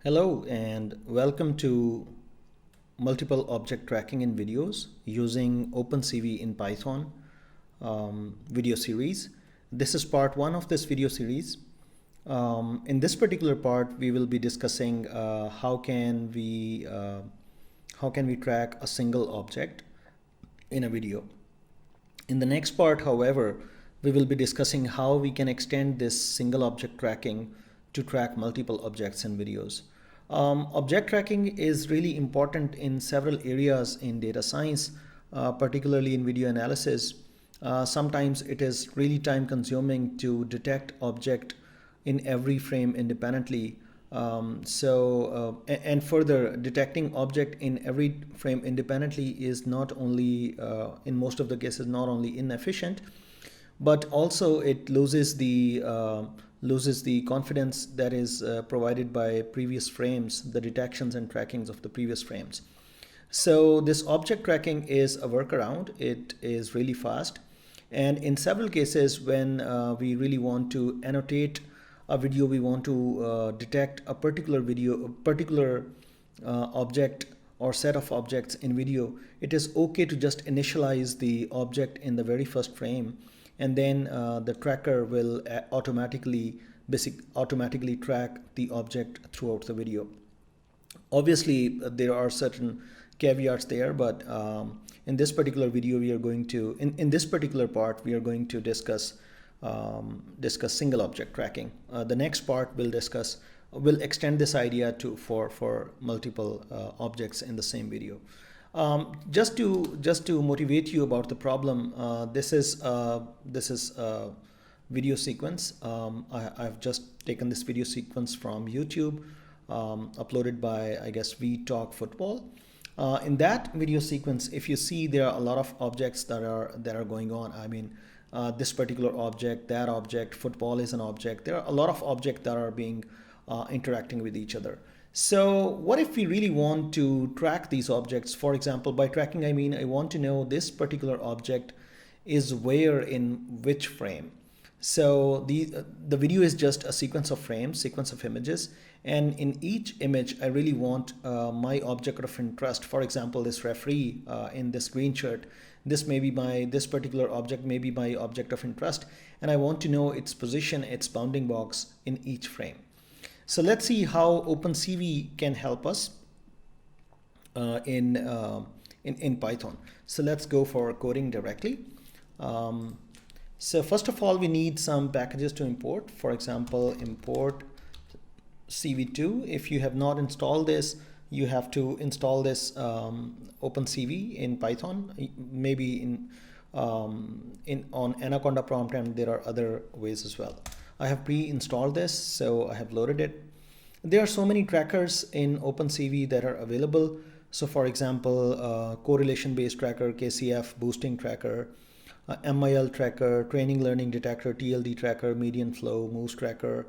Hello and welcome to multiple object tracking in videos using OpenCV in Python video series. This is part one of this video series. In this particular part, we will be discussing how can we track a single object in a video. In the next part, however, we will be discussing how we can extend this single object tracking to track multiple objects in videos. Object tracking is really important in several areas in data science, particularly in video analysis. Sometimes it is really time consuming to detect object in every frame independently. And further, detecting object in every frame independently is not only, in most of the cases, not only inefficient, but also it loses the confidence that is provided by previous frames, the detections and trackings of the previous frames. So this object tracking is a workaround. It is really fast. And in several cases, when we really want to annotate a video, we want to detect a particular object or set of objects in video, it is okay to just initialize the object in the very first frame, and then the tracker will automatically track the object throughout the video. Obviously, there are certain caveats there, but in this particular video, we are going to, in this particular part, we are going to discuss single object tracking. The next part will extend this idea to for multiple objects in the same video. Just to motivate you about the problem, this is a video sequence. I've just taken this video sequence from YouTube, uploaded by, I guess, We Talk Football. In that video sequence, if you see, there are a lot of objects that are going on. I mean, this particular object, that object, football is an object. There are a lot of objects that are being interacting with each other. So what if we really want to track these objects? For example, by tracking, I mean I want to know this particular object is where in which frame. So the video is just a sequence of frames, sequence of images, and in each image I really want my object of interest. For example, this referee in this green shirt, this particular object may be my object of interest, and I want to know its position, its bounding box in each frame. So let's see how OpenCV can help us in Python. So let's go for coding directly. So first of all, we need some packages to import. For example, import CV2. If you have not installed this, you have to install this OpenCV in Python, maybe on Anaconda prompt, and there are other ways as well. I have pre-installed this, so I have loaded it. There are so many trackers in OpenCV that are available. So for example, correlation-based tracker, KCF, boosting tracker, MIL tracker, training learning detector, TLD tracker, median flow, moose tracker,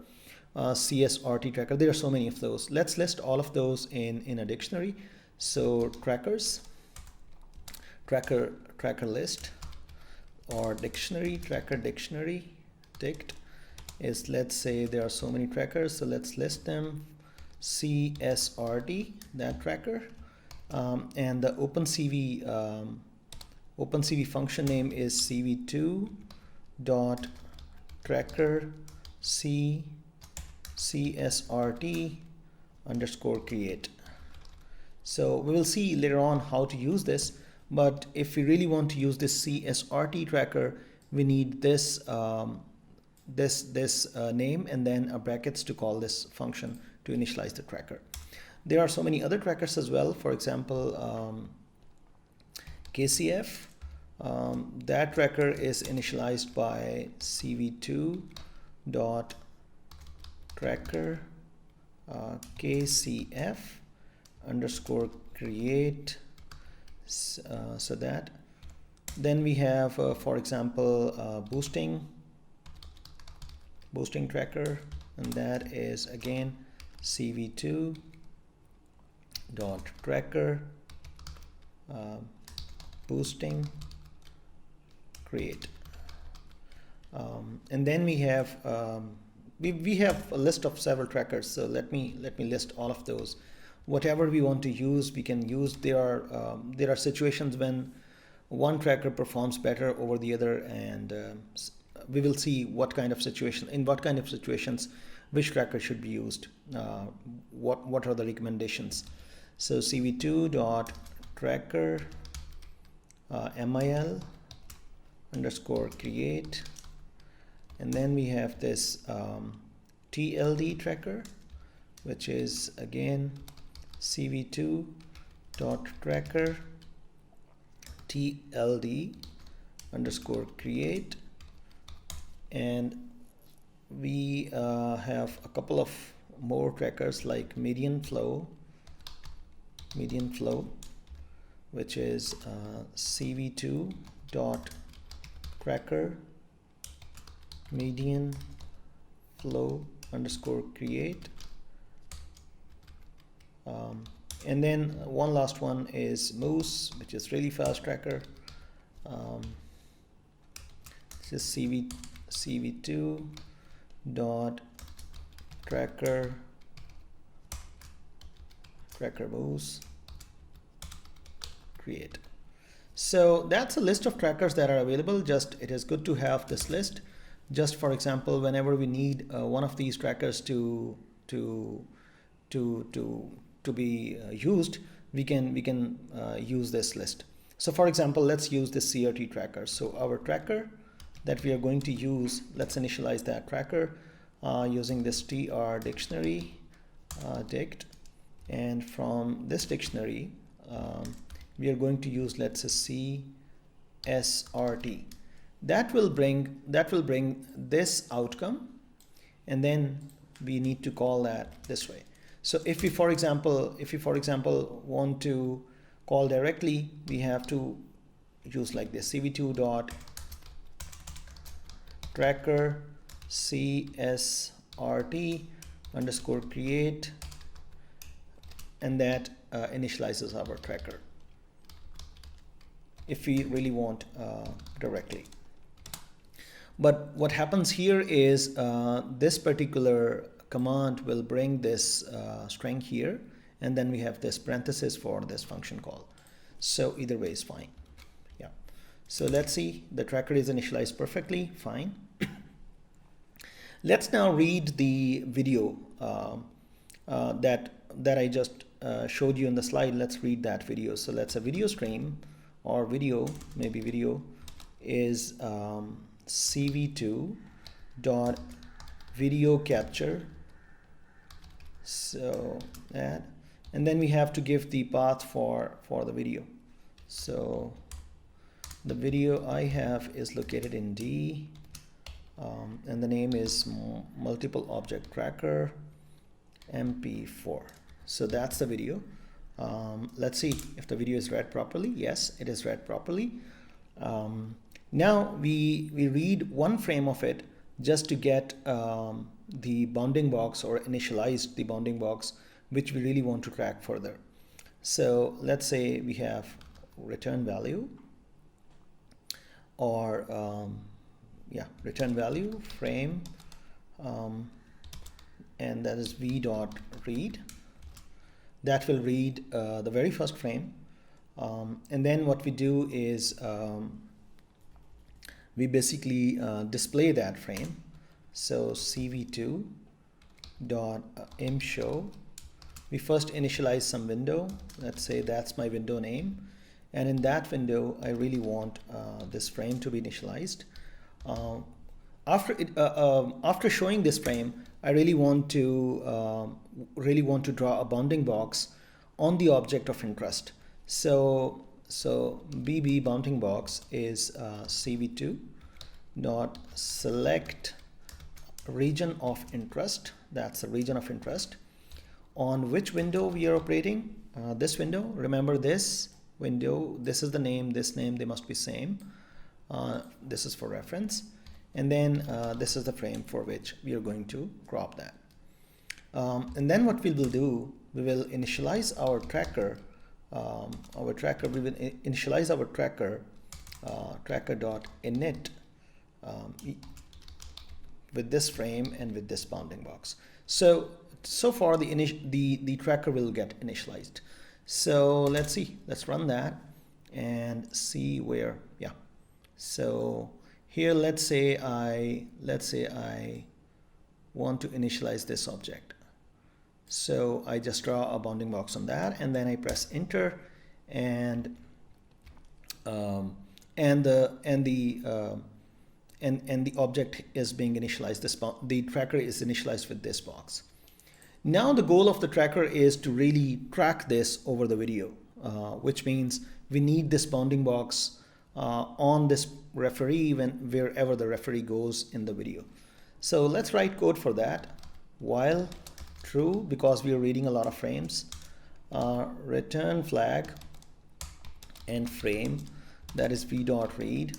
CSRT tracker. There are so many of those. Let's list all of those in a dictionary. So trackers, tracker list, or dictionary, tracker dictionary, dict is, let's say there are so many trackers, so let's list them. CSRT, that tracker, and the OpenCV function name is cv2.tracker CSRT underscore create. So we will see later on how to use this, but if we really want to use this CSRT tracker, we need this name and then a brackets to call this function to initialize the tracker. There are so many other trackers as well. For example, KCF, that tracker is initialized by cv2.tracker KCF underscore create. So that. Then we have, for example, boosting tracker, and that is again cv2.tracker boosting create. And then we have we have a list of several trackers, so let me list all of those. Whatever we want to use, we can use. There are situations when one tracker performs better over the other, and we will see in what kind of situations which tracker should be used. What are the recommendations? So cv2.tracker mil underscore create, and then we have this TLD tracker, which is again cv2.tracker TLD underscore create, and we have a couple of more trackers like median flow, which is cv2.tracker median flow underscore create, and then one last one is moose, which is really fast tracker. This is cv2 dot tracker moose create. So that's a list of trackers that are available. Just it is good to have this list. Just for example, whenever we need one of these trackers to be used, we can use this list. So for example, let's use this CRT tracker. So our tracker that we are going to use, let's initialize that tracker using this tr dictionary dict, and from this dictionary we are going to use, let's say, CSRT. That will bring this outcome, and then we need to call that this way. So if we for example want to call directly, we have to use like this cv2 dot tracker CSRT underscore create, and that initializes our tracker if we really want directly. But what happens here is this particular command will bring this string here, and then we have this parenthesis for this function call. So either way is fine. Yeah. So let's see, the tracker is initialized perfectly fine. Let's now read the video that I just showed you in the slide. Let's read that video. So let's a video stream, or maybe video is cv2 dot video capture. So that, and then we have to give the path for the video. So the video I have is located in D, and the name is multiple object tracker mp4. So that's the video. Let's see if the video is read properly. Yes, it is read properly. Now we read one frame of it just to get the bounding box, or initialize the bounding box, which we really want to track further. So let's say we have return value, or return value frame, and that is v.read. That will read the very first frame, and then what we do is we basically display that frame. So cv2 dot imshow, we first initialize some window. Let's say that's my window name, and in that window I really want this frame to be initialized. After showing this frame, I really want to draw a bounding box on the object of interest. So BB bounding box is cv2 dot select region of interest. That's the region of interest. On which window we are operating? This window. Remember this window. This is the name. This name, they must be same. This is for reference. And then this is the frame for which we are going to crop that. And then what we will do, we will initialize our tracker. We will initialize our tracker tracker.init with this frame and with this bounding box. So far the tracker will get initialized. So let's see, let's run that and see where, yeah. So here, let's say I want to initialize this object. So I just draw a bounding box on that, and then I press enter, and the object is being initialized. The tracker is initialized with this box. Now the goal of the tracker is to really track this over the video, which means we need this bounding box on this referee wherever the referee goes in the video. So let's write code for that. While true, because we are reading a lot of frames, return flag and frame, that is v.read.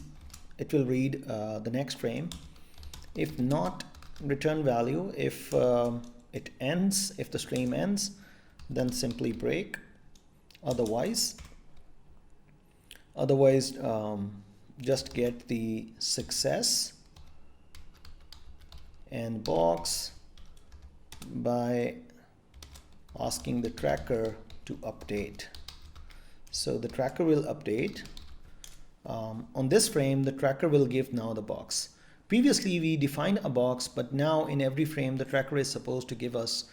It will read the next frame. If not, return value. If it ends, if the stream ends, then simply break. Otherwise just get the success and box by asking the tracker to update. So the tracker will update. On this frame, the tracker will give now the box. Previously we defined a box, but now in every frame the tracker is supposed to give us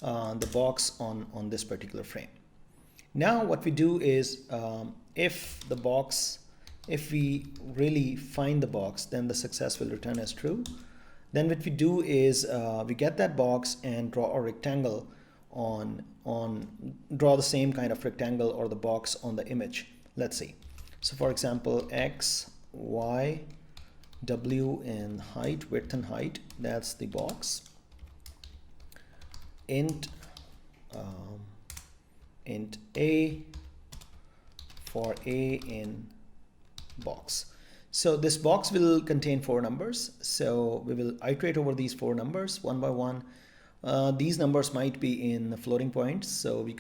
the box on this particular frame. Now what we do is, if we really find the box, then the success will return as true. Then what we do is we get that box and draw a rectangle draw the same kind of rectangle or the box on the image. Let's see. So for example, X, Y, W in height, width and height, that's the box. Int A for A in box. So this box will contain 4 numbers. So we will iterate over these 4 numbers one by one. These numbers might be in floating points, so we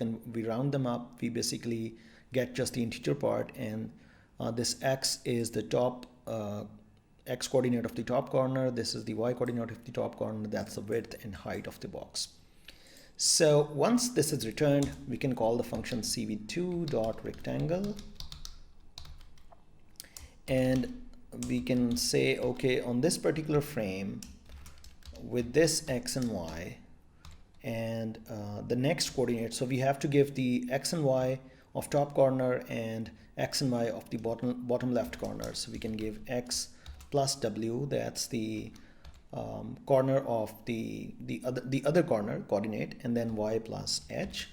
round them up. We basically get just the integer part, and this X is the top X coordinate of the top corner. This is the Y coordinate of the top corner. That's the width and height of the box. So once this is returned, we can call the function cv2.rectangle, and we can say, okay, on this particular frame with this X and Y and the next coordinate. So we have to give the X and Y of top corner and X and Y of the bottom left corner. So we can give X plus W, that's the corner of the other corner coordinate, and then Y plus H.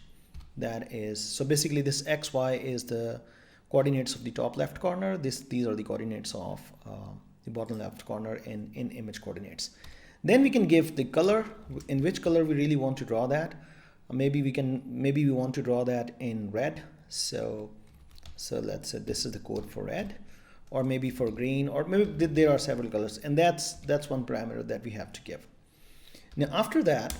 That is, so basically this X, Y is the coordinates of the top left corner. These are the coordinates of the bottom left corner in image coordinates. Then we can give the color, in which color we really want to draw that. Maybe we want to draw that in red. So let's say this is the code for red, or maybe for green, or maybe there are several colors, and that's one parameter that we have to give. Now after that,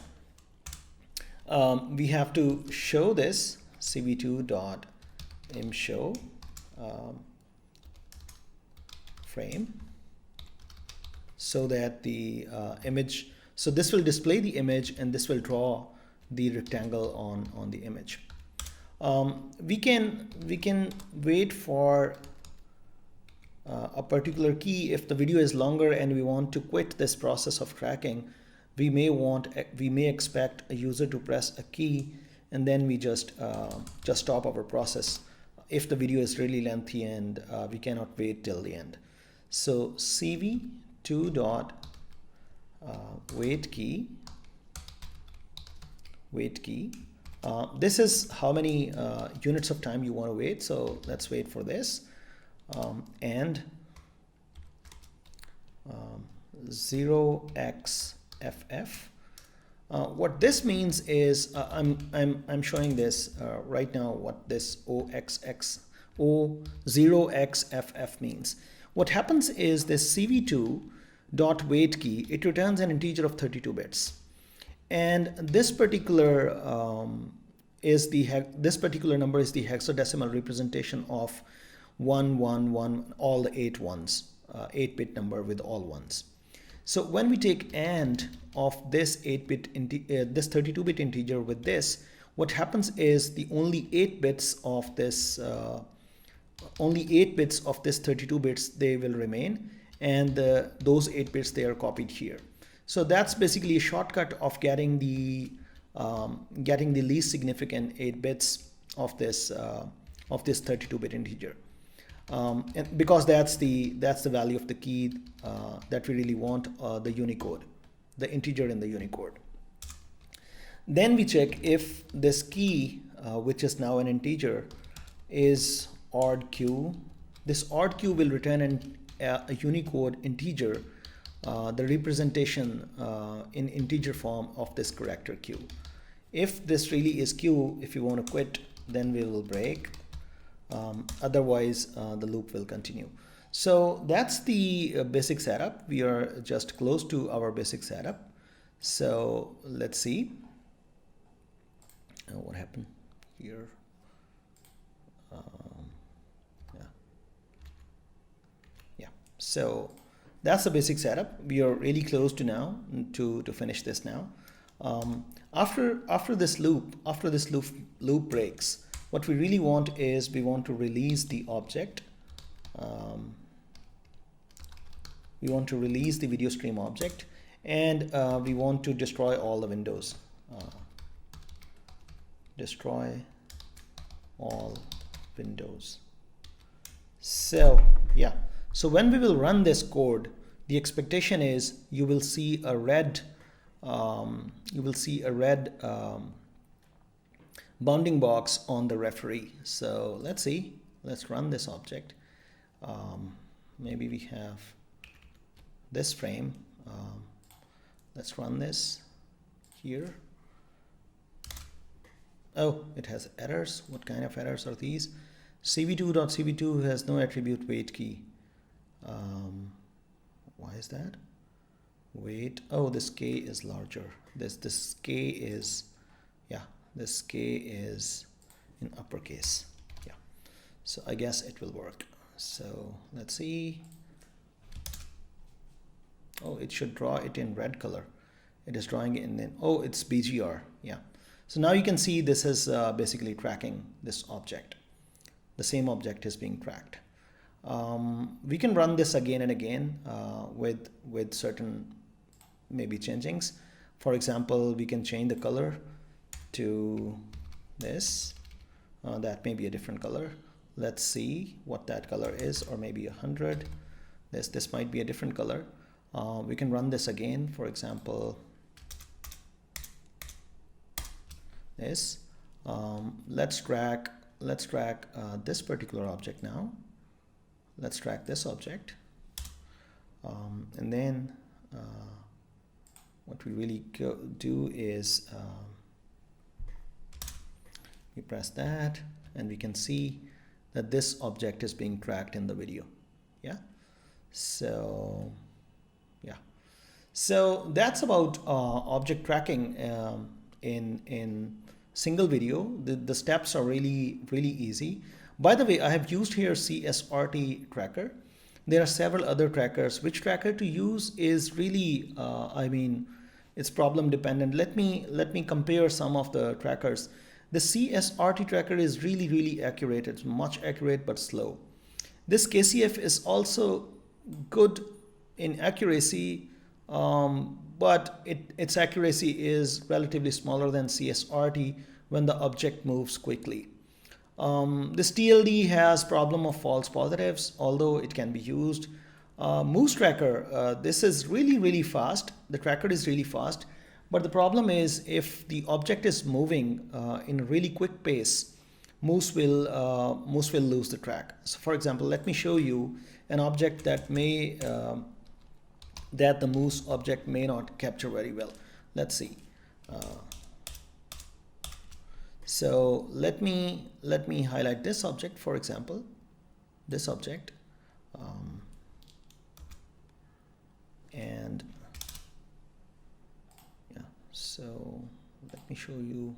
we have to show this cv2.imshow frame, so that the image, so this will display the image and this will draw the rectangle on the image. We can wait for a particular key. If the video is longer and we want to quit this process of tracking, we may expect a user to press a key, and then we just stop our process if the video is really lengthy and we cannot wait till the end. So cv2.wait key. This is how many units of time you want to wait. So let's wait for this, and 0xff. What this means is I'm showing this right now what this 0xff means. What happens is this cv2.wait key, it returns an integer of 32 bits. And this particular this particular number is the hexadecimal representation of 111, all the 8 ones, 8-bit number with all ones. So when we take AND of this this 32-bit integer with this, what happens is the only 8 bits of this 32 bits, they will remain, and those 8 bits, they are copied here. So that's basically a shortcut of getting the least significant 8 bits of this 32-bit integer. And because that's the value of the key that we really want, the Unicode, the integer in the Unicode. Then we check if this key, which is now an integer, is odd q. This odd q will return a Unicode integer, the representation in integer form of this character q. If this really is q, if you want to quit, then we will break. Otherwise, the loop will continue. So that's the basic setup. We are just close to our basic setup. So let's see what happened here. Yeah. So that's the basic setup. We are really close to now to finish this now. After this loop breaks, what we really want is we want to release the object. We want to release the video stream object, and we want to destroy all the windows. Destroy all windows. So yeah, so when we will run this code, the expectation is you will see a red bounding box on the referee. So let's see, let's run this object. Maybe we have this frame. Let's run this here. Oh, it has errors. What kind of errors are these? cv2.cv2 has no attribute weight key. Why is that? Weight. Oh, this k is larger. This k is, yeah, this k is in uppercase. Yeah, so I guess it will work. So let's see. Oh, it should draw it in red color. It is drawing it in, oh, it's BGR. Yeah. So now you can see this is basically tracking this object. The same object is being tracked. We can run this again and again with certain maybe changings. For example, we can change the color to this. That may be a different color. Let's see what that color is, or maybe 100. This might be a different color. We can run this again. For example, this. Let's track this particular object now. Let's track this object, and then what we really do is we press that, and we can see that this object is being tracked in the video. Yeah. So yeah. So that's about object tracking in single video. The steps are really easy. By the way, I have used here CSRT tracker. There are several other trackers. Which tracker to use is really, I mean, it's problem dependent. Let me compare some of the trackers. The CSRT tracker is really accurate. It's much accurate but slow. This KCF is also good in accuracy, but its accuracy is relatively smaller than CSRT when the object moves quickly. This TLD has problem of false positives, although it can be used. Moose tracker, this is really fast. The tracker is really fast, but the problem is if the object is moving in a really quick pace, Moose will lose the track. So for example, let me show you an object that may that the Moose object may not capture very well. Let's see. So let me highlight this object, for example, this object, and yeah. So let me show you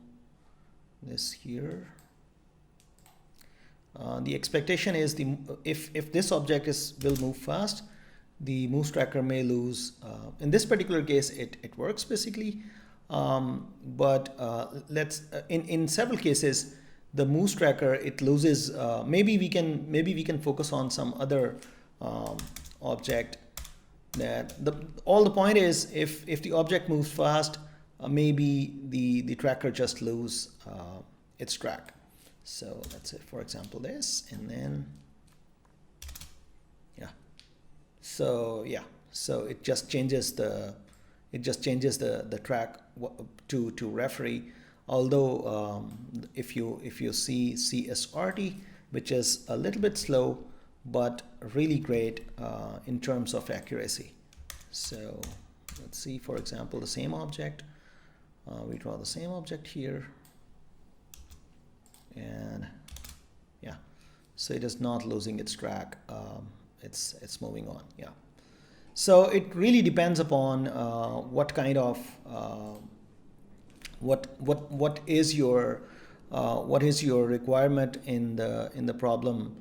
this here. The expectation is if this object will move fast, the moves tracker may lose. In this particular case, it works basically, but in several cases, the moves tracker, it loses. Maybe we can focus on some other object. That all the point is, if the object moves fast, maybe the tracker just lose its track. So let's say, for example, this, and then yeah. So yeah, so it just changes the track to referee. Although if you see CSRT, which is a little bit slow but really great in terms of accuracy. So let's see, for example, the same object. We draw the same object here, and yeah, so it is not losing its track. It's moving on. Yeah. So it really depends upon what kind of what is your requirement in the problem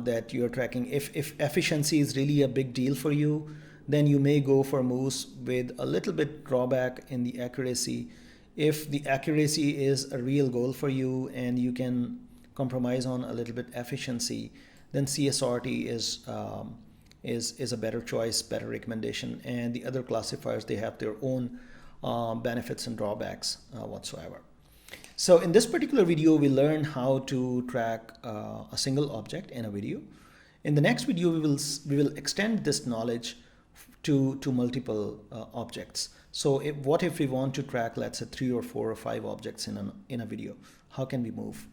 that you're tracking. If efficiency is really a big deal for you, then you may go for moves with a little bit drawback in the accuracy. If the accuracy is a real goal for you and you can compromise on a little bit efficiency, then CSRT is a better choice, better recommendation. And the other classifiers, they have their own benefits and drawbacks whatsoever. So in this particular video, we learned how to track a single object in a video. In the next video, we will extend this knowledge to multiple objects. So what if we want to track, let's say, 3 or 4 or 5 objects in a video? How can we move?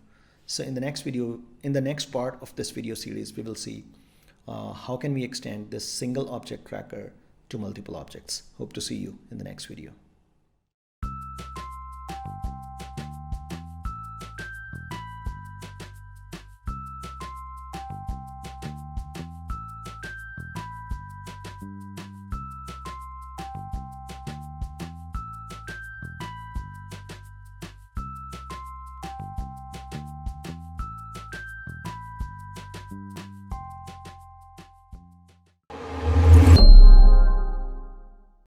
So in the next video, in the next part of this video series, we will see how can we extend this single object tracker to multiple objects. Hope to see you in the next video.